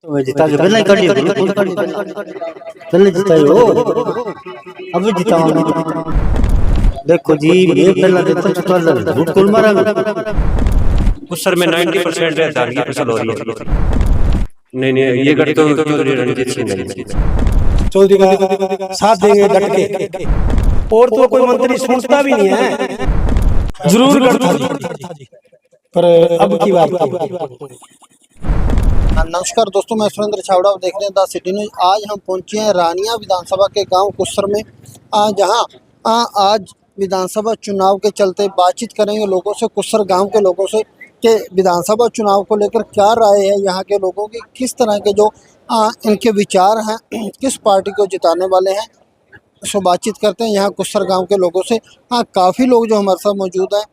तो मैं जिता के पहले ही काटी पहले जिताई हो अब जिताऊंगा। देखो जी मैं पहला देता तो झूठ कुल मारा उस सर में 90% धान की फसल हो रही है। नहीं ये गढ़ तो चौधरी रणजीत सिंह है। चौधरी का साथ देंगे डट के। और तो कोई मंत्री सुनता भी नहीं है, जरूर करता जी, पर अब की बात। नमस्कार दोस्तों, मैं सुरेंद्र छावड़ा और देख रहे हैं द सिटी न्यूज। आज हम पहुंचे हैं रानिया विधानसभा के गांव कुस्सर में, जहां आज विधानसभा चुनाव के चलते बातचीत करेंगे लोगों से, कुस्सर गांव के लोगों से, कि विधानसभा चुनाव को लेकर क्या राय है यहाँ के लोगों की, किस तरह के जो इनके विचार हैं, किस पार्टी को जिताने वाले हैं। सो बातचीत करते हैं यहाँ कुस्सर गाँव के लोगों से। काफ़ी लोग जो हमारे साथ मौजूद हैं,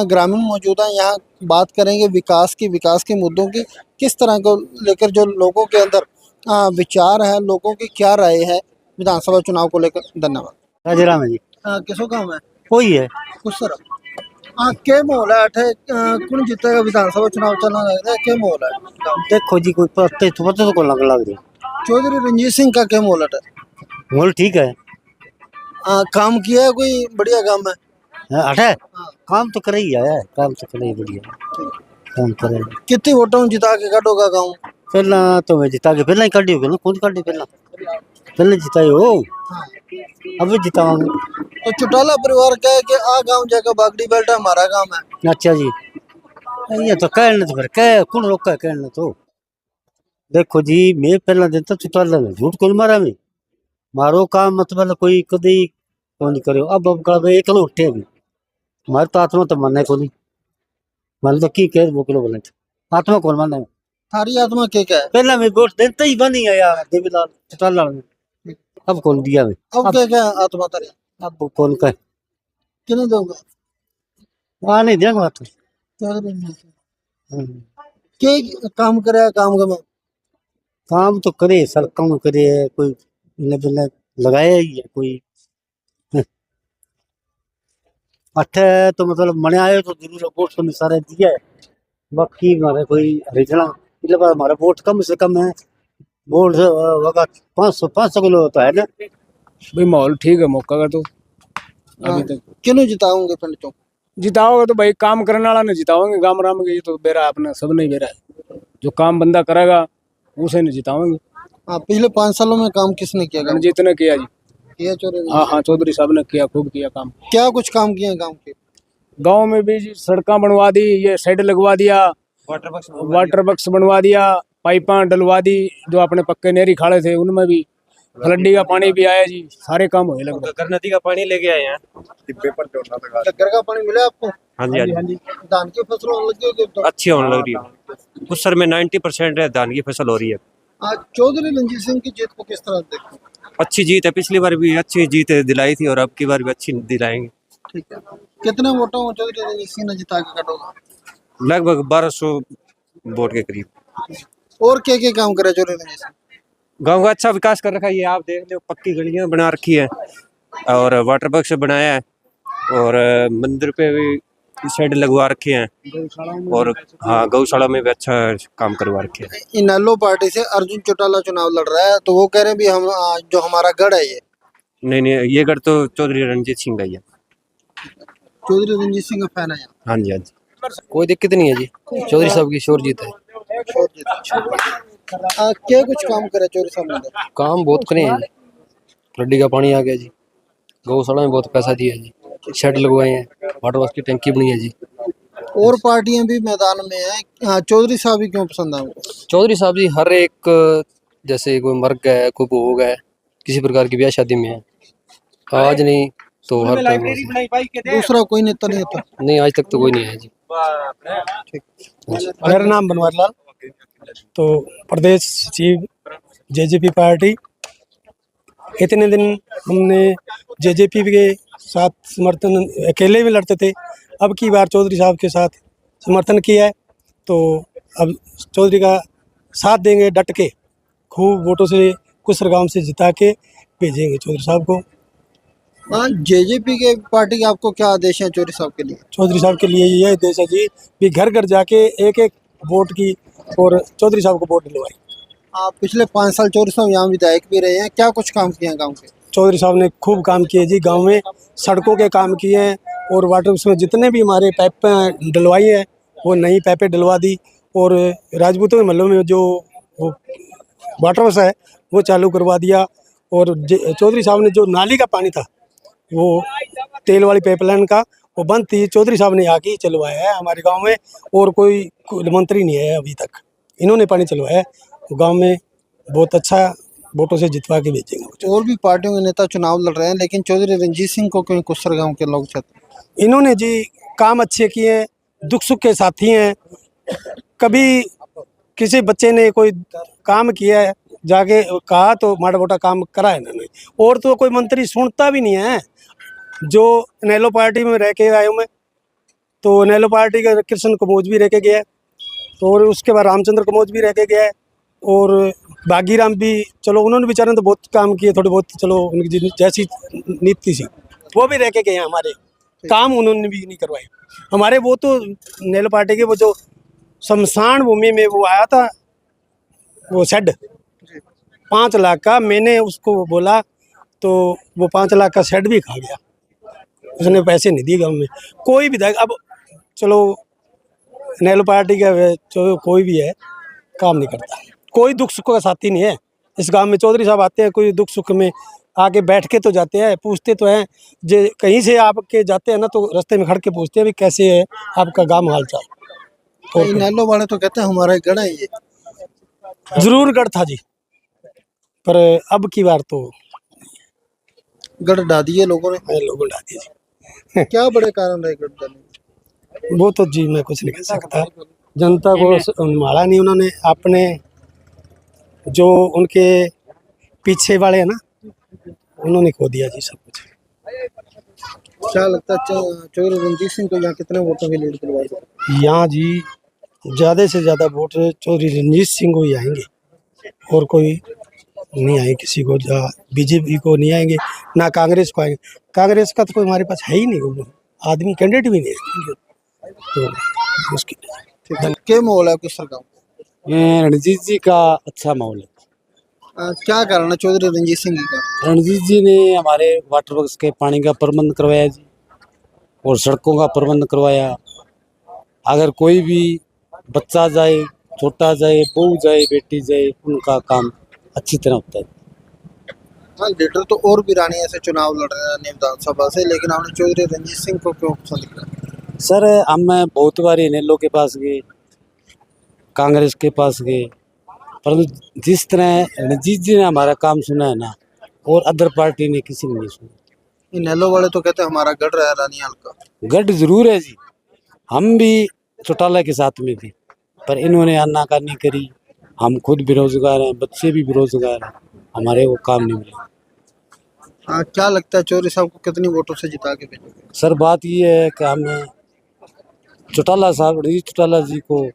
ग्रामीण मौजूद हैं। यहाँ बात करेंगे विकास के मुद्दों की, किस तरह को लेकर जो लोगों के अंदर विचार है, लोगों की क्या राय है विधानसभा चुनाव को लेकर। धन्यवाद। राजेराम है जी। किसो गाँव है? कोई है कुस्सर। के माहौल है अठे, कौन जीतेगा विधानसभा चुनाव चलना लग रहा है, के माहौल है? देखो जी कोई पत्ते तो को लग रही चौधरी रंजीत सिंह का क्या माहौल है? मोल ठीक है। काम किया है, कोई बढ़िया काम है? अठे काम तो करे ही है, काम तो करे ही बढ़िया काम करे। कितनी वोटों जिता के काटोगा गाँव? पहला तो मैं जिता के पहला ही काटी होगा ना, कौन काटी पहले जिताई हो अब जिताऊंगा। तो चौटाला परिवार कहे कि आ गांव जाकर बागड़ी बेल्ट हमारा गांव है। अच्छा जी, ये तो कहने तो फिर कह कौन रोका है कहने तो। देखो जी मैं पहला दिन तो चौटाला में झूठ कुल मारा में मारो काम मतलब कोई कदी को नहीं करो। अब कर एक लो उठे भी हमारे तो आत्मा तो मानना को नहीं, मान तो की कह वो किलो बोले आत्मा कौन मानना है। थारी आत्मा के क्या है? पहला मैं वोट देता ही बनी है यार देवीलाल चौटाला में, अब कौन दिया मैं अब क्या क्या आत्मा तारी? अब कौन कहे किने दोगे? वहाँ नहीं देंगे तो के काम करे, काम तो करे सड़कों में करे, कोई बिल्ले लगाया ही है कोई अठे तो मतलब मने आए तो जरूर वोट तो सारे दिया है। बाकी हमारे कोई हरिजना मतलब हमारा वोट कम से कम है, वोट 500 किलो तो है ना भाई माहौल ठीक है मौका का तो अभी तक। किनो जिताओगे पिंड चो? जिताओगे तो भाई काम करने वाला ने जिताओगे, गांव राम के ये तो बेरा अपना सब नहीं बेरा है, जो काम बंदा करेगा उसे नहीं जिताओगे। पिछले 5 सालों में काम किसने किया? रणजीत ने किया जी। किया चौधरी? हाँ चौधरी साहब ने किया, खूब किया काम। क्या कुछ काम किए गांव के? गांव में भी सड़कें बनवा दी, ये शेड लगवा दिया, वाटर बक्स बनवा दिया, पाइपा डलवा दी, जो अपने पक्के नहरी खाड़े थे उनमें भी फ्लडी का पानी भी आया जी, सारे काम हुए लगभग। घर नदी का पानी लेके आए हैं। घर का पानी मिला आपको? हाँ जी। धान की फसल होने लगी होगी तो? अच्छी होने लग रही है। उस सर में 90% धान की फसल हो रही है। आज चौधरी रंजीत सिंह की जीत को किस तरह देखते हैं? अच्छी जीत है, पिछली बार भी अच्छी जीत दिलाई थी और अब की बार भी अच्छी दिलाएंगे। ठीक है। कितने वोटों में चौधरी रंजीत सिंह ने जिता के काटोगा? लगभग 1200 वोट के करीब। और क्या काम करे चौधरी रंजीत सिंह? गांव का अच्छा विकास कर रखा है, ये आप देख लो, पक्की गलियां बना रखी है और वाटर बक्स बनाया है और मंदिर पे भी शेड लगवा रखे हैं और हाँ गौशाला में भी अच्छा काम करवा रखे हैं। इनेलो पार्टी से अर्जुन चौटाला चुनाव लड़ रहा है, तो वो कह रहे हैं भी हम जो हमारा गढ़ है ये। नहीं ये गढ़ तो चौधरी रणजीत सिंह का ही है। चौधरी रंजीत सिंह का फैन है। हाँ जी। कोई दिक्कत नहीं है जी, चौधरी साहब की शोर जीत है। क्या कुछ काम करे चौधरी साहब ने? काम बहुत करे हैं जी, फ्लडी का पानी आ गया जी, गौशाला में बहुत पैसा दिया जी, शेड लगवाए हैं, वाटर वर्क की टंकी बनी है जी। और पार्टियां भी मैदान में हैं, चौधरी साहब ही क्यों पसंद है आपको? चौधरी साहब जी हर एक, जैसे कोई मर गया है, कोई भोग है, किसी प्रकार की ब्याह शादी में है, आज नहीं तो हर टाइम। दूसरा कोई नेता नहीं होता? नहीं आज तक तो कोई नहीं है जी। मेरा नाम बनवारी लाल, तो प्रदेश सचिव जेजेपी पार्टी। इतने दिन हमने जेजेपी के साथ समर्थन अकेले भी लड़ते थे, अब की बार चौधरी साहब के साथ समर्थन किया है, तो अब चौधरी का साथ देंगे डट के, खूब वोटों से कुस्सर गांव से जिता के भेजेंगे चौधरी साहब को। जेजेपी के पार्टी के आपको क्या आदेश है चौधरी साहब के लिए? चौधरी साहब के लिए यह आदेश है जी भी घर घर जाके एक एक वोट की और चौधरी साहब को वोट दिलवाई। आप पिछले 5 साल चौधरी साहब यहाँ विधायक भी रहे हैं, क्या कुछ काम किए हैं गांव के? चौधरी साहब ने खूब काम किए जी, गांव में सड़कों के काम किए हैं और वाटर वर्क्स में जितने भी हमारे पाइपें डलवाई है वो नई पाइपें डलवा दी। और राजपूतों के महलों में जो वो वाटर वर्क्स है वो चालू करवा दिया। और चौधरी साहब ने जो नाली का पानी था वो तेल वाली पाइपलाइन का वो बंद थी, चौधरी साहब ने आके ही चलवाया है हमारे गांव में। और कोई मंत्री नहीं है अभी तक, इन्होंने पानी चलवाया है गांव में। बहुत अच्छा वोटों से जितवा के भेजेंगे। और भी पार्टियों के नेता चुनाव लड़ रहे हैं, लेकिन चौधरी रंजीत सिंह को क्यों कुसर गांव के लोग चाहते हैं? इन्होंने जी काम अच्छे किए हैं, दुख सुख के साथी हैं। कभी किसी बच्चे ने कोई काम किया है जाके कहा तो माड़ा मोटा काम करा है इन्होंने। और तो कोई मंत्री सुनता भी नहीं है। जो नेलो पार्टी में रह के आया हूँ मैं, तो नेलो पार्टी का कृष्ण कमोज भी रह के गया है, और उसके बाद रामचंद्र कमोज भी रह के गया है, और बागीराम भी, चलो उन्होंने बेचारे ने तो बहुत काम किए, थोड़े बहुत, चलो उनकी जैसी नीति थी वो भी रह के गए हैं। हमारे काम उन्होंने भी नहीं करवाए हमारे। वो तो नेलो पार्टी के वो जो शमशान भूमि में वो आया था वो शेड 5 लाख का, मैंने उसको बोला तो वो 5 लाख का शेड भी खा गया, उसने पैसे नहीं दिए गाँव में। कोई विधायक, अब चलो नेलो पार्टी का जो कोई भी है काम नहीं करता, कोई दुख सुख का साथी नहीं है इस गांव में। चौधरी साहब आते हैं, कोई दुख सुख में आके बैठ के तो जाते हैं, पूछते तो हैं। जो कहीं से आपके जाते हैं ना तो रास्ते में खड़ के पूछते हैं भी कैसे है आपका गांव हाल चाल। कई नैलो वाले तो कहते हैं हमारा गढ़ है ये। जरूर गढ़ था जी, पर अब की बार तो गढ़ ढा दिए लोगों ने। लोगों डाल दिए जी। क्या बड़े कारण रहे गढ़ डालने? वो तो जी मैं कुछ नहीं कह सकता, जनता को मारा नहीं उन्होंने। अपने जो उनके पीछे वाले हैं ना, उन्होंने खो दिया जी सब कुछ। क्या लगता है चौधरी रंजीत सिंह को यहाँ कितने वोटों की लीड दिलवाई? यहाँ जी ज़्यादा से ज़्यादा वोट चौधरी रंजीत सिंह को ही आएंगे, और कोई नहीं आए किसी को। बीजेपी को नहीं आएंगे, ना कांग्रेस को आएंगे। कांग्रेस का तो कोई हमारे पास है ही नहीं, आदमी कैंडिडेट भी नहीं है, तो मुश्किल। क्या माहौल है कुसर गाँव? रणजीत जी का अच्छा माहौल है। क्या कारण है चौधरी रंजीत सिंह का? रणजीत जी ने हमारे वाटर वर्क्स के पानी का प्रबंध करवाया जी, और सड़कों का प्रबंध करवाया। अगर कोई भी बच्चा जाए, छोटा जाए, बहू जाए, बेटी जाए, उनका काम अच्छी तरह होता है। हाँ, लीडर तो और भी रानी ऐसे चुनाव लड़ रहे हैं विधानसभा से, लेकिन आपने चौधरी रंजीत सिंह को क्यों पसंद किया? सर हम बहुत बार नेलो के पास गए, कांग्रेस के पास गए, परंतु जिस तरह रणजीत जी ने हमारा काम सुना है ना, और अदर पार्टी ने किसी ने नहीं सुना। ये नैलो वाले तो कहते हैं हमारा गढ़ है रानियाल का। गढ़ जरूर है जी, हम भी चौटाला के साथ में थे, पर इन्होंने आनाकानी करी। हम खुद बेरोजगार हैं, बच्चे भी बेरोजगार हैं, हमारे वो काम नहीं मिले। हाँ, क्या लगता है चौधरी साहब को कितनी वोटों से जिता के भेजोगे? सर बात ये है कि हम चौटाला साहब, रणजीत चौटाला जी को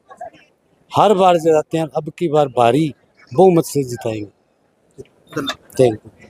हर बार जिताते हैं, अब की बार भारी बहुमत से जिताएंगे। धन्यवाद। Thank you.